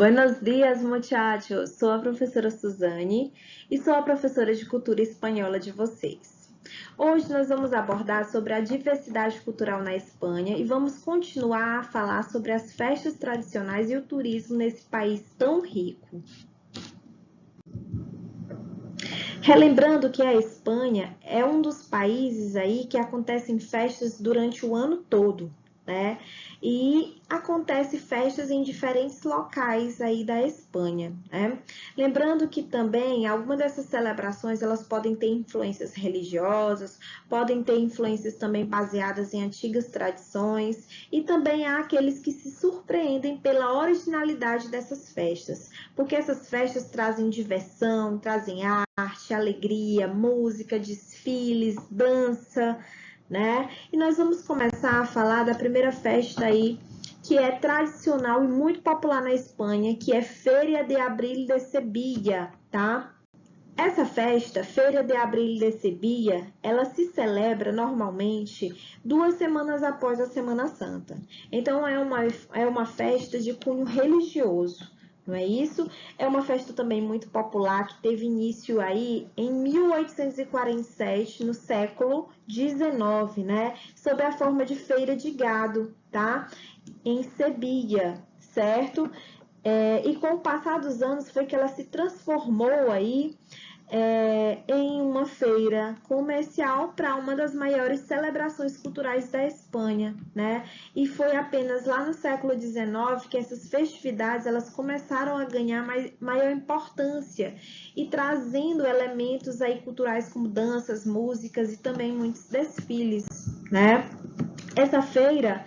Buenos dias, muchachos! Sou a professora Suzane e sou a professora de cultura espanhola de vocês. Hoje nós vamos abordar sobre a diversidade cultural na Espanha e vamos continuar a falar sobre as festas tradicionais e o turismo nesse país tão rico. Relembrando que a Espanha é um dos países aí que acontecem festas durante o ano todo, né? E acontece festas em diferentes locais aí da Espanha, né? Lembrando que também algumas dessas celebrações elas podem ter influências religiosas, podem ter influências também baseadas em antigas tradições e também há aqueles que se surpreendem pela originalidade dessas festas, porque essas festas trazem diversão, trazem arte, alegria, música, desfiles, dança, né? E nós vamos começar a falar da primeira festa aí, que é tradicional e muito popular na Espanha, que é Feria de Abril de Sevilla, tá? Essa festa, Feira de Abril de Sevilla, ela se celebra normalmente 2 semanas após a Semana Santa. Então, é uma festa de cunho religioso, não é isso? É uma festa também muito popular que teve início aí em 1847, no século XIX, né? Sob a forma de feira de gado, tá? Em Sevilla, certo? E com o passar dos anos foi que ela se transformou aí em uma feira comercial para uma das maiores celebrações culturais da Espanha, né? E foi apenas lá no século XIX que essas festividades elas começaram a ganhar maior importância e trazendo elementos aí culturais como danças, músicas e também muitos desfiles, né? Essa feira,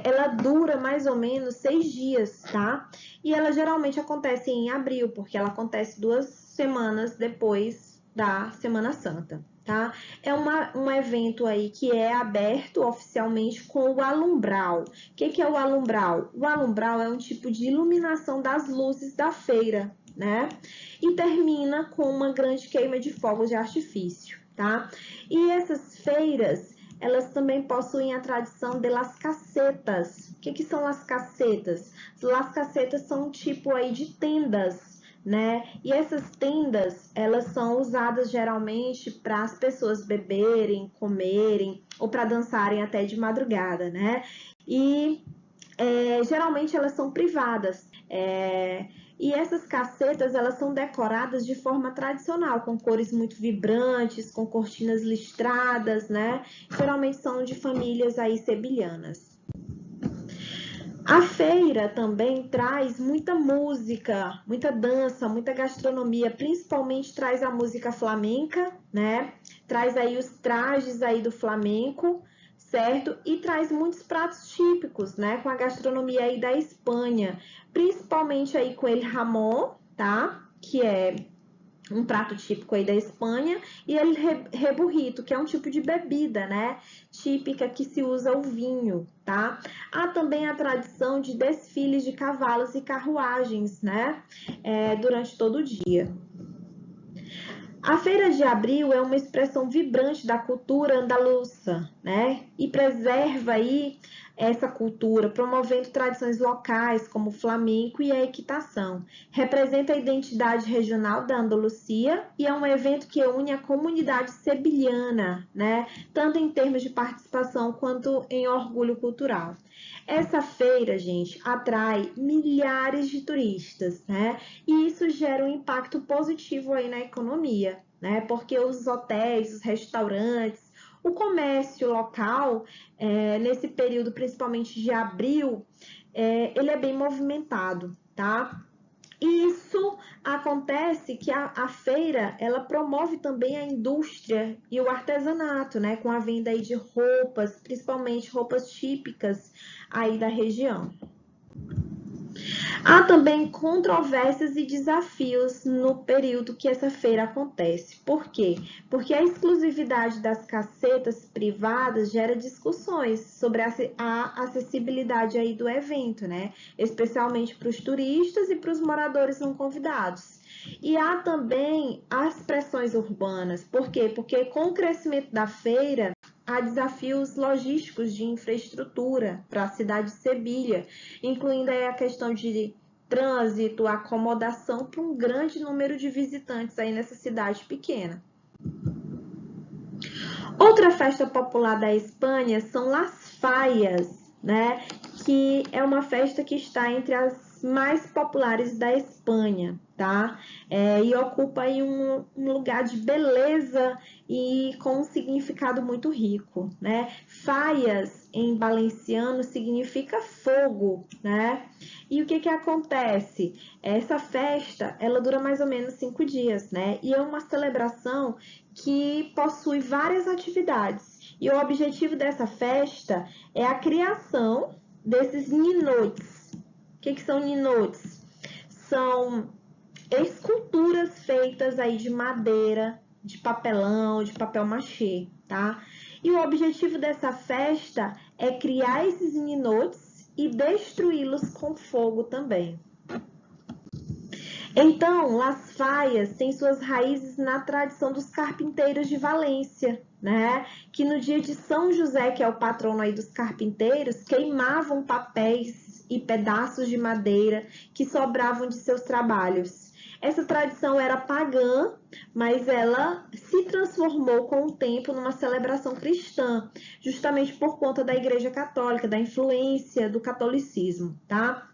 ela dura mais ou menos 6 dias, tá? E ela geralmente acontece em abril, porque ela acontece 2 semanas depois da Semana Santa, tá? É um evento aí que é aberto oficialmente com o alumbral. O que é o alumbral? O alumbral é um tipo de iluminação das luzes da feira, né? E termina com uma grande queima de fogos de artifício, tá? E essas feiras elas também possuem a tradição de las casetas. O que são las casetas? Las casetas são um tipo aí de tendas, né? E essas tendas, elas são usadas geralmente para as pessoas beberem, comerem ou para dançarem até de madrugada, né? E geralmente elas são privadas. E essas casetas, elas são decoradas de forma tradicional, com cores muito vibrantes, com cortinas listradas, né? Geralmente são de famílias aí sevilhanas. A feira também traz muita música, muita dança, muita gastronomia, principalmente traz a música flamenca, né? Traz aí os trajes aí do flamenco, certo? E traz muitos pratos típicos, né? Com a gastronomia aí da Espanha, principalmente aí com el jamón, tá? Que é um prato típico aí da Espanha, e el reburrito, que é um tipo de bebida, né? Típica que se usa o vinho, tá? Há também a tradição de desfiles de cavalos e carruagens, né? Durante todo o dia. A Feira de Abril é uma expressão vibrante da cultura andaluça, né? E preserva aí essa cultura, promovendo tradições locais como o flamenco e a equitação. Representa a identidade regional da Andalucia e é um evento que une a comunidade sevilhana, né? Tanto em termos de participação quanto em orgulho cultural. Essa feira, gente, atrai milhares de turistas, né? E isso gera um impacto positivo aí na economia, né? Porque os hotéis, os restaurantes, o comércio local, nesse período, principalmente de abril, ele é bem movimentado, tá? Isso acontece que a feira, ela promove também a indústria e o artesanato, né? Com a venda aí de roupas, principalmente roupas típicas aí da região. Há também controvérsias e desafios no período que essa feira acontece. Por quê? Porque a exclusividade das casetas privadas gera discussões sobre a acessibilidade aí do evento, né? Especialmente para os turistas e para os moradores não convidados. E há também as pressões urbanas. Por quê? Porque com o crescimento da feira, há desafios logísticos de infraestrutura para a cidade de Sevilha, incluindo aí a questão de trânsito, acomodação para um grande número de visitantes aí nessa cidade pequena. Outra festa popular da Espanha são Las Fallas, né? Que é uma festa que está entre as mais populares da Espanha, tá? E ocupa aí um lugar de beleza e com um significado muito rico, né? Fallas em valenciano significa fogo, né? E o que acontece? Essa festa, ela dura mais ou menos 5 dias, né? E é uma celebração que possui várias atividades. E o objetivo dessa festa é a criação desses ninotes. O que são ninotes? São esculturas feitas aí de madeira, de papelão, de papel machê, tá? E o objetivo dessa festa é criar esses ninotes e destruí-los com fogo também. Então, Las Fallas tem suas raízes na tradição dos carpinteiros de Valência, né? Que no dia de São José, que é o patrono aí dos carpinteiros, queimavam papéis e pedaços de madeira que sobravam de seus trabalhos. Essa tradição era pagã, mas ela se transformou com o tempo numa celebração cristã, justamente por conta da Igreja Católica, da influência do catolicismo, tá?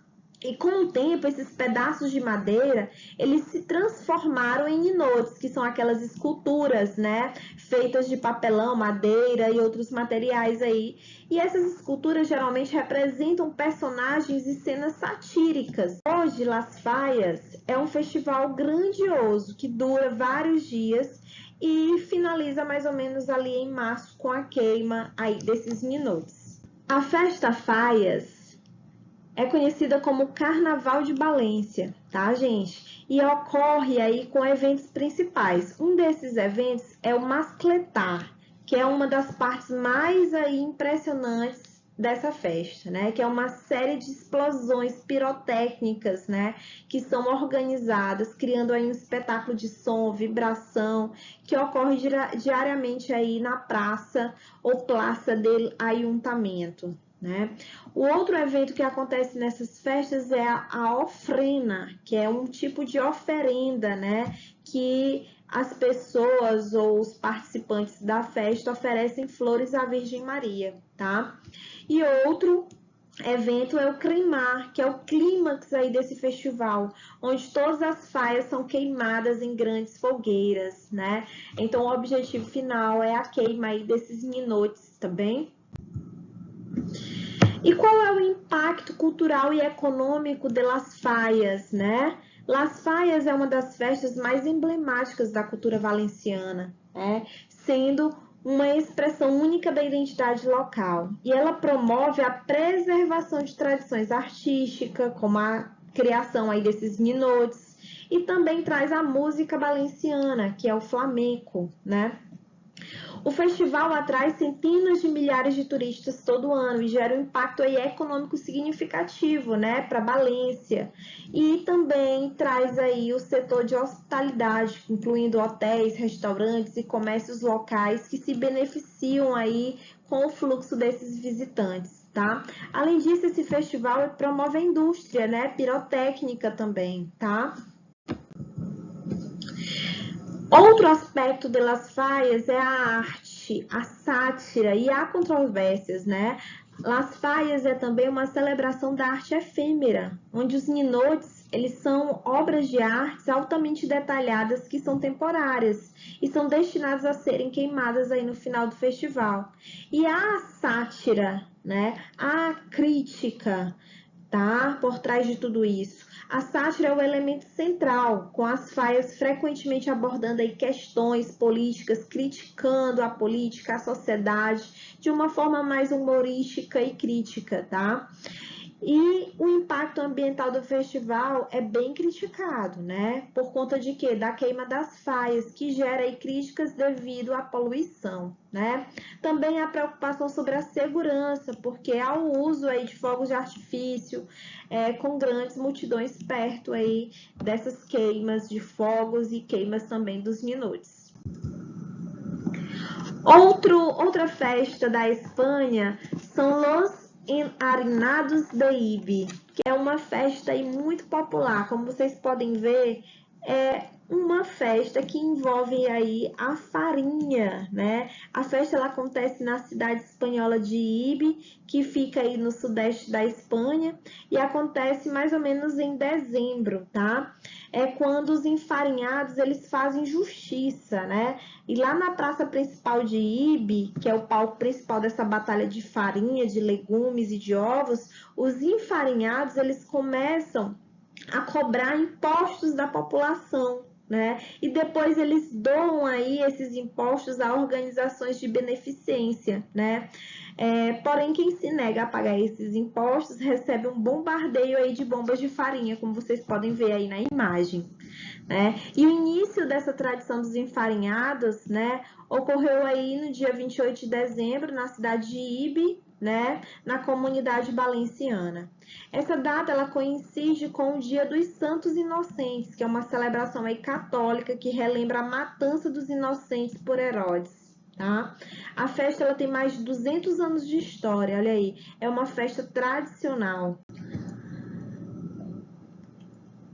E com o tempo, esses pedaços de madeira, eles se transformaram em ninotes, que são aquelas esculturas, né, feitas de papelão, madeira e outros materiais aí. E essas esculturas geralmente representam personagens e cenas satíricas. Hoje, Las Fallas é um festival grandioso que dura vários dias e finaliza mais ou menos ali em março com a queima aí desses ninotes. A festa Fallas é conhecida como Carnaval de Valência, tá, gente? E ocorre aí com eventos principais. Um desses eventos é o Mascletar, que é uma das partes mais aí impressionantes dessa festa, né? Que é uma série de explosões pirotécnicas, né? Que são organizadas, criando aí um espetáculo de som, vibração, que ocorre diariamente aí na praça ou praça de Ayuntamento, né? O outro evento que acontece nessas festas é a ofrena, que é um tipo de oferenda, né? Que as pessoas ou os participantes da festa oferecem flores à Virgem Maria, tá? E outro evento é o cremar, que é o clímax aí desse festival, onde todas as fallas são queimadas em grandes fogueiras, né? Então o objetivo final é a queima aí desses ninotes também. E qual é o impacto cultural e econômico de Las Fallas, né? Las Fallas é uma das festas mais emblemáticas da cultura valenciana, né? Sendo uma expressão única da identidade local. E ela promove a preservação de tradições artísticas, como a criação aí desses ninotes, e também traz a música valenciana, que é o flamenco, né? O festival atrai centenas de milhares de turistas todo ano e gera um impacto aí econômico significativo, né, para Valência. E também traz aí o setor de hospitalidade, incluindo hotéis, restaurantes e comércios locais que se beneficiam aí com o fluxo desses visitantes, tá? Além disso, esse festival promove a indústria, né, pirotécnica também, tá? Outro aspecto de Las Fallas é a arte, a sátira e há controvérsias, né? Las Fallas é também uma celebração da arte efêmera, onde os ninotes, eles são obras de arte altamente detalhadas que são temporárias e são destinadas a serem queimadas aí no final do festival. E há a sátira, né? A crítica, tá? Por trás de tudo isso. A sátira é o elemento central, com as fallas frequentemente abordando aí questões políticas, criticando a política, a sociedade, de uma forma mais humorística e crítica, tá? E o impacto ambiental do festival é bem criticado, né? Por conta de quê? Da queima das fallas, que gera aí críticas devido à poluição, né? Também há preocupação sobre a segurança, porque há o uso aí de fogos de artifício, com grandes multidões perto aí dessas queimas de fogos e queimas também dos ninotes. Outra festa da Espanha são Los Enharinados de Ibe, que é uma festa aí muito popular. Como vocês podem ver, é uma festa que envolve aí a farinha, né? A festa ela acontece na cidade espanhola de Ibe, que fica aí no sudeste da Espanha, e acontece mais ou menos em dezembro, tá? É quando os enfarinhados eles fazem justiça, né? E lá na praça principal de Ibe, que é o palco principal dessa batalha de farinha, de legumes e de ovos, os enfarinhados eles começam a cobrar impostos da população, né? E depois eles doam aí esses impostos a organizações de beneficência, né? Porém, quem se nega a pagar esses impostos recebe um bombardeio aí de bombas de farinha, como vocês podem ver aí na imagem, né? E o início dessa tradição dos enfarinhados, né, ocorreu aí no dia 28 de dezembro, na cidade de Ibe, né, na comunidade valenciana. Essa data ela coincide com o Dia dos Santos Inocentes, que é uma celebração aí católica que relembra a matança dos inocentes por Herodes. Tá? A festa ela tem mais de 200 anos de história, olha aí, é uma festa tradicional.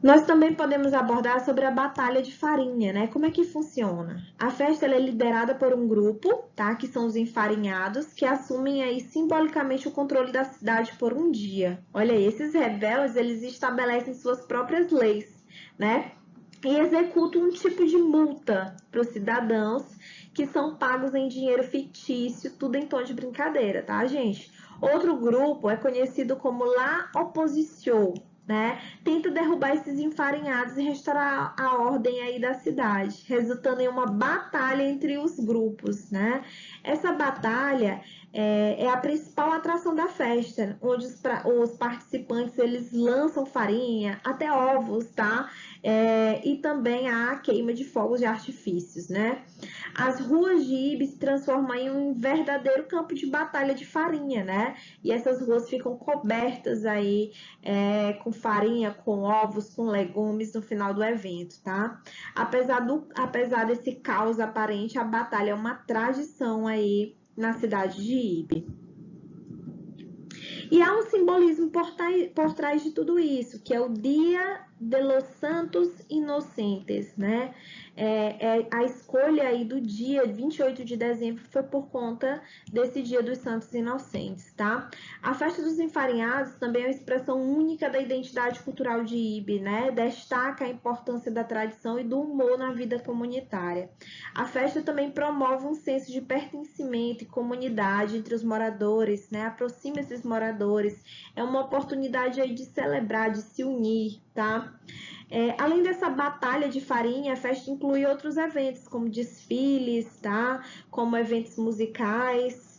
Nós também podemos abordar sobre a batalha de farinha, né? Como é que funciona? A festa ela é liderada por um grupo, tá? Que são os enfarinhados, que assumem aí simbolicamente o controle da cidade por um dia. Olha aí, esses rebeldes, eles estabelecem suas próprias leis, né? E executam um tipo de multa para os cidadãos que são pagos em dinheiro fictício, tudo em tom de brincadeira, tá, gente? Outro grupo é conhecido como La Oposición, né? Tenta derrubar esses enfarinhados e restaurar a ordem aí da cidade, resultando em uma batalha entre os grupos, né? Essa batalha é a principal atração da festa, onde os participantes eles lançam farinha, até ovos, tá? E também a queima de fogos de artifícios, né? As ruas de Ibe se transformam em um verdadeiro campo de batalha de farinha, né? E essas ruas ficam cobertas aí com farinha, com ovos, com legumes no final do evento, tá? Apesar desse caos aparente, a batalha é uma tradição aí na cidade de Ibe. E há um simbolismo por trás de tudo isso, que é o Dia de los Santos Inocentes, né? A escolha aí do dia 28 de dezembro foi por conta desse Dia dos Santos Inocentes, tá? A festa dos enfarinhados também é uma expressão única da identidade cultural de Ibe, né? Destaca a importância da tradição e do humor na vida comunitária. A festa também promove um senso de pertencimento e comunidade entre os moradores, né? Aproxima esses moradores. É uma oportunidade aí de celebrar, de se unir, tá? Além dessa batalha de farinha, a festa inclui outros eventos, como desfiles, tá? Como eventos musicais.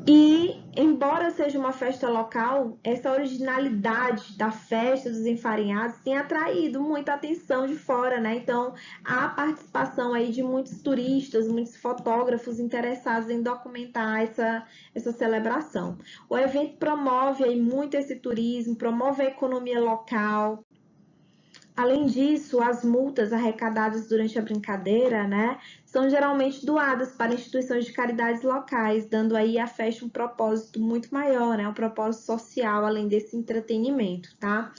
E, embora seja uma festa local, essa originalidade da festa dos enfarinhados tem atraído muita atenção de fora, né? Então, há participação aí de muitos turistas, muitos fotógrafos interessados em documentar essa celebração. O evento promove aí muito esse turismo, promove a economia local. Além disso, as multas arrecadadas durante a brincadeira, né, são geralmente doadas para instituições de caridades locais, dando aí à festa um propósito muito maior, né, um propósito social, além desse entretenimento, tá?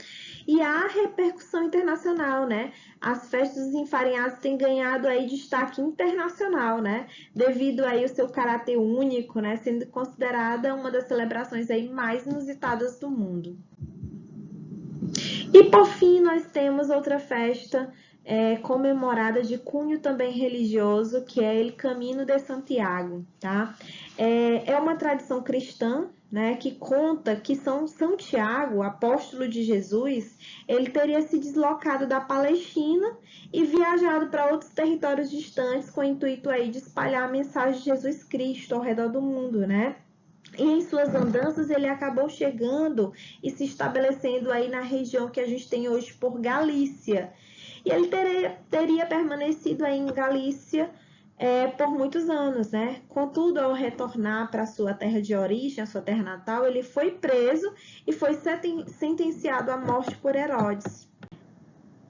E há repercussão internacional, né? As festas dos enfarinhados têm ganhado aí destaque internacional, né? Devido aí ao seu caráter único, né, sendo considerada uma das celebrações aí mais inusitadas do mundo. E por fim, nós temos outra festa comemorada de cunho também religioso, que é o Camino de Santiago, tá? É uma tradição cristã, né, que conta que São Tiago, apóstolo de Jesus, ele teria se deslocado da Palestina e viajado para outros territórios distantes com o intuito aí de espalhar a mensagem de Jesus Cristo ao redor do mundo, né? E em suas andanças ele acabou chegando e se estabelecendo aí na região que a gente tem hoje por Galícia. E ele teria permanecido aí em Galícia por muitos anos, né? Contudo, ao retornar para sua terra de origem, a sua terra natal, ele foi preso e foi sentenciado à morte por Herodes.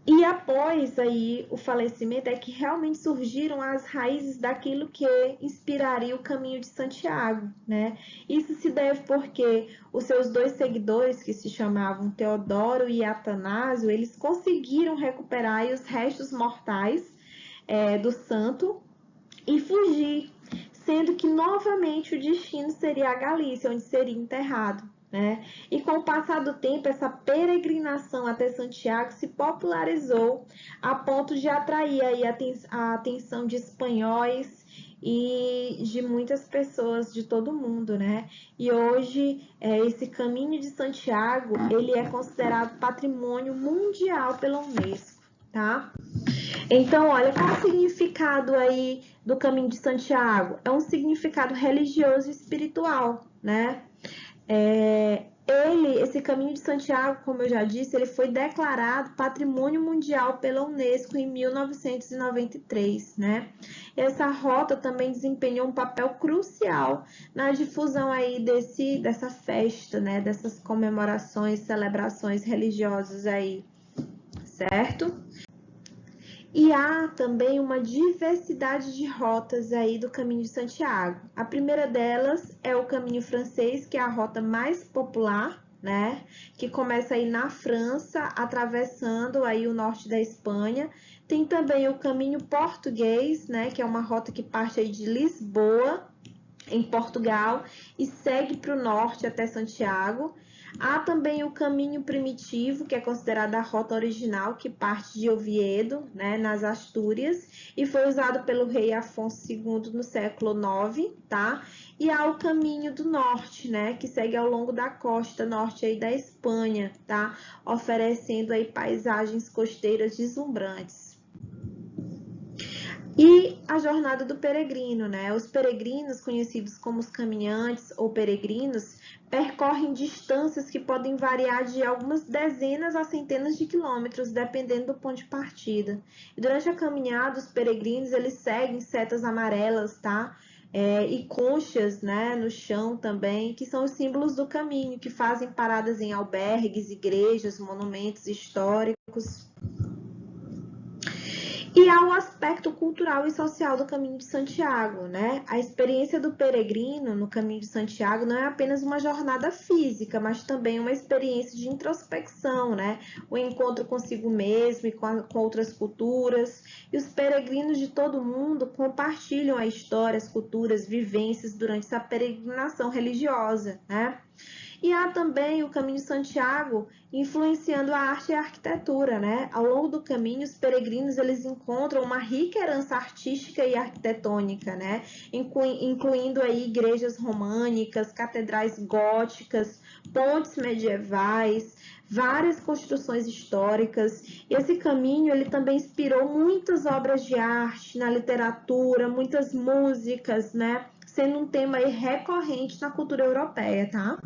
E após aí o falecimento é que realmente surgiram as raízes daquilo que inspiraria o caminho de Santiago, né? Isso se deve porque os seus dois seguidores, que se chamavam Teodoro e Atanásio, eles conseguiram recuperar os restos mortais do santo e fugir, sendo que novamente o destino seria a Galícia, onde seria enterrado. Né? E com o passar do tempo, essa peregrinação até Santiago se popularizou a ponto de atrair aí a atenção de espanhóis e de muitas pessoas de todo mundo, né? E hoje esse caminho de Santiago ele é considerado patrimônio mundial pela Unesco, tá? Então, olha, qual é o significado aí do caminho de Santiago? É um significado religioso e espiritual, né? Esse caminho de Santiago, como eu já disse, ele foi declarado Patrimônio Mundial pela Unesco em 1993, né? Essa rota também desempenhou um papel crucial na difusão aí dessa festa, né? Dessas comemorações, celebrações religiosas aí, certo? E há também uma diversidade de rotas aí do Caminho de Santiago. A primeira delas é o Caminho Francês, que é a rota mais popular, né? Que começa aí na França, atravessando aí o norte da Espanha. Tem também o Caminho Português, né? Que é uma rota que parte aí de Lisboa, em Portugal, e segue para o norte até Santiago. Há também o caminho primitivo, que é considerada a rota original, que parte de Oviedo, né, nas Astúrias, e foi usado pelo rei Afonso II no século IX, tá? E há o caminho do norte, né, que segue ao longo da costa norte aí da Espanha, tá? Oferecendo aí paisagens costeiras deslumbrantes. E a jornada do peregrino, né? Os peregrinos, conhecidos como os caminhantes ou peregrinos, percorrem distâncias que podem variar de algumas dezenas a centenas de quilômetros, dependendo do ponto de partida. E durante a caminhada, os peregrinos, eles seguem setas amarelas, tá? E conchas, né, no chão também, que são os símbolos do caminho, que fazem paradas em albergues, igrejas, monumentos históricos. E há o aspecto cultural e social do Caminho de Santiago, né? A experiência do peregrino no Caminho de Santiago não é apenas uma jornada física, mas também uma experiência de introspecção, né? O encontro consigo mesmo e com outras culturas. E os peregrinos de todo o mundo compartilham a história, as culturas, vivências durante essa peregrinação religiosa, né? E há também o Caminho de Santiago influenciando a arte e a arquitetura, né? Ao longo do caminho, os peregrinos eles encontram uma rica herança artística e arquitetônica, né? Incluindo aí igrejas românicas, catedrais góticas, pontes medievais, várias construções históricas. E esse caminho ele também inspirou muitas obras de arte na literatura, muitas músicas, né? Sendo um tema aí recorrente na cultura europeia, tá?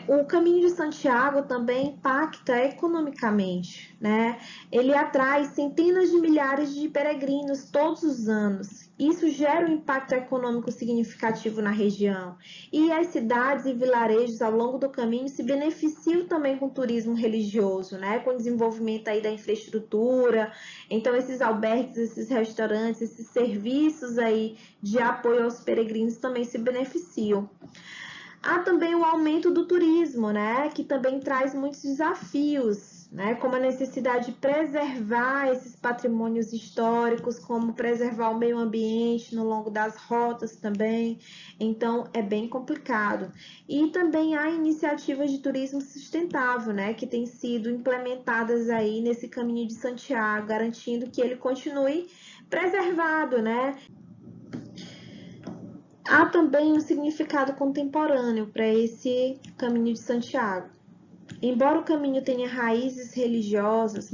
O Caminho de Santiago também impacta economicamente, né? Ele atrai centenas de milhares de peregrinos todos os anos. Isso gera um impacto econômico significativo na região. E as cidades e vilarejos ao longo do caminho se beneficiam também com o turismo religioso, né? Com o desenvolvimento aí da infraestrutura. Então, esses albergues, esses restaurantes, esses serviços aí de apoio aos peregrinos também se beneficiam. Há também o aumento do turismo, né, que também traz muitos desafios, né, como a necessidade de preservar esses patrimônios históricos, como preservar o meio ambiente no longo das rotas também. Então, é bem complicado. E também há iniciativas de turismo sustentável, né, que têm sido implementadas aí nesse caminho de Santiago, garantindo que ele continue preservado, né? Há também um significado contemporâneo para esse caminho de Santiago. Embora o caminho tenha raízes religiosas,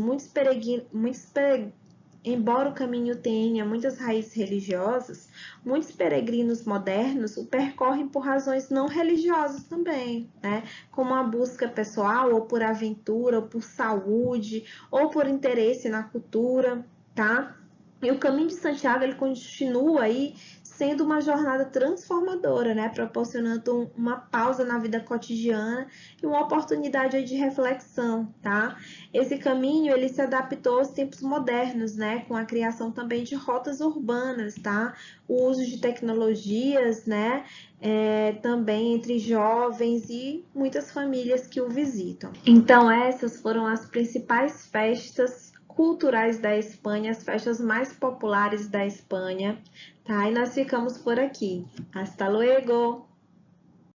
embora o caminho tenha muitas raízes religiosas, muitos peregrinos modernos o percorrem por razões não religiosas também, né? Como a busca pessoal, ou por aventura, ou por saúde, ou por interesse na cultura, tá? E o caminho de Santiago ele continua aí sendo uma jornada transformadora, né? Proporcionando uma pausa na vida cotidiana e uma oportunidade de reflexão, tá? Esse caminho, ele se adaptou aos tempos modernos, né? Com a criação também de rotas urbanas, tá? O uso de tecnologias, né? Também entre jovens e muitas famílias que o visitam. Então, essas foram as principais festas culturais da Espanha, as festas mais populares da Espanha, tá? E nós ficamos por aqui. Hasta luego!